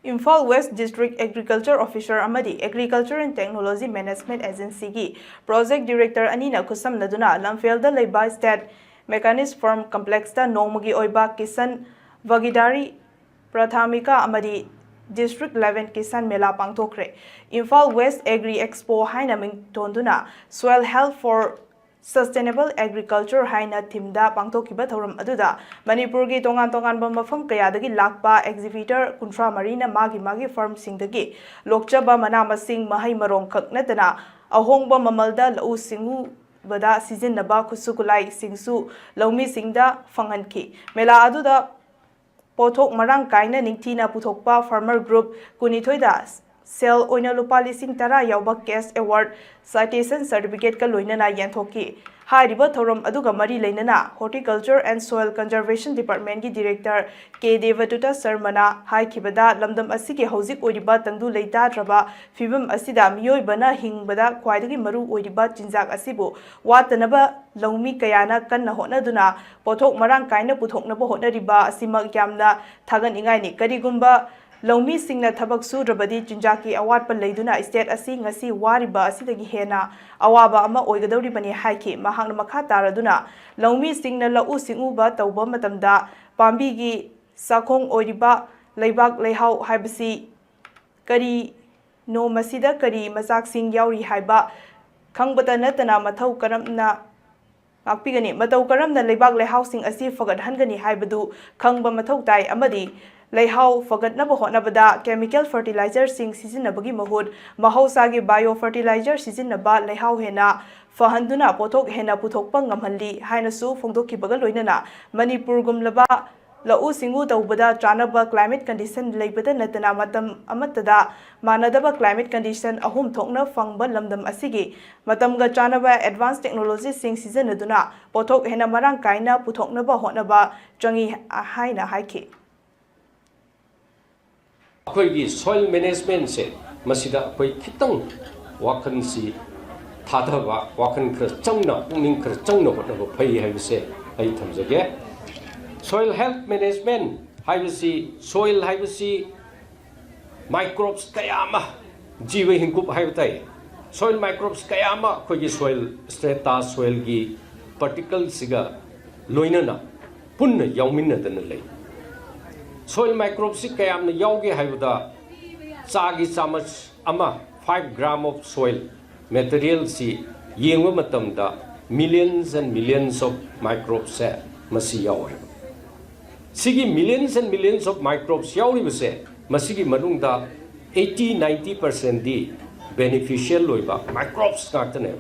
Imphal West District Agriculture Officer amadi Agriculture and Technology Management Agency gi Project Director Anina Kusam Naduna Lamfelda Leba State Mechanist Farm Complex da Nongmagi oiba Kisan Bhagidhari Prathamika amadi District Level Kisan mela pangthokkhre Imphal West Agri Expo haina mingtonduna Soil Health for Sustainable Agriculture haina thimda pangthokkiba thoram aduda Manipur gi tongan mafam kayadagi lakpa exhibitor kuntra marina magi farm singdagi lokchaba mana masing mahai marong khaknatana ahongba mamalda lau singu bada sijinnaba khusukulai singsu laumi singda fanghanki mela aduda pothok marang kaina ningthina puthokpa farmer group kunithoida Sel oina lupa lising tara yauba cash award citation certificate ka loinana yanthoki hariba thorom aduga mari leinana horticulture and soil conservation department gi director K Devatuta Sarmana hai khibada lamdam asigi hauzik oiriba tangdu leita traba fibam asida miyoi bana hingbada khwaidagi maru oiriba chinjak asibu watanaba laumi kayana kanna honaduna pothok marang kaina puthoknaba honariba asimak yamna thagan ingai ni karigumba Laumi singna thabak surabadi chinjaki awat pa leiduna state asi ngasi wariba asidagi hena awaba ama oigadawri bani haiki mahangna makha taraduna laumi singna lau singuba tawba matamda pambi gi sakhong oiriba leibak leihau haibasi kari no masida kari masak sing yauri haiba khangbata natana mathau karamna akpigani matau karamna leibak leihau sing asi fagat hangani haibadu khangba mathau tai amadi Leihau fagatnaba hotnabada chemical fertilizer sing sizinabagi mahut mahausagi bio fertilizer sizinaba leihau hena fahanduna pothok hena puthokpa ngamhalli hainasu phongdokkibaga loinana Manipur gumlaba lau singu tawbada chanaba climate condition leibada natana matam amatada manadaba climate condition ahum thokna fangba lamdam asigi matamga chanaba advanced technology sing sizinaduna pothok hena marang kaina puthoknaba hotnaba changi haina haiki अखोई soil management से मसीदा अखोई खितंग वाखन सी थाधबा वाखन खर चंगना पुनिंग खर चंगना होटबो फई हाइबसे आई थमजगे soil health management हाइबसी soil हाइबसी microbes कयामा जीव हिंकुप हाइबताई soil microbes कयामा अखोई soil strata soil की particles सिगा लोइनना पुन्न याउमिनदन लई Soil microbes si kaya na yauge hayuda chagi chamas ama 5 gram of soil material si yengwa matamda millions and millions of microbes se masi yaw sigi millions and millions of microbes yauri base masigi manungda 80-90% di beneficial loiba microbes ngakane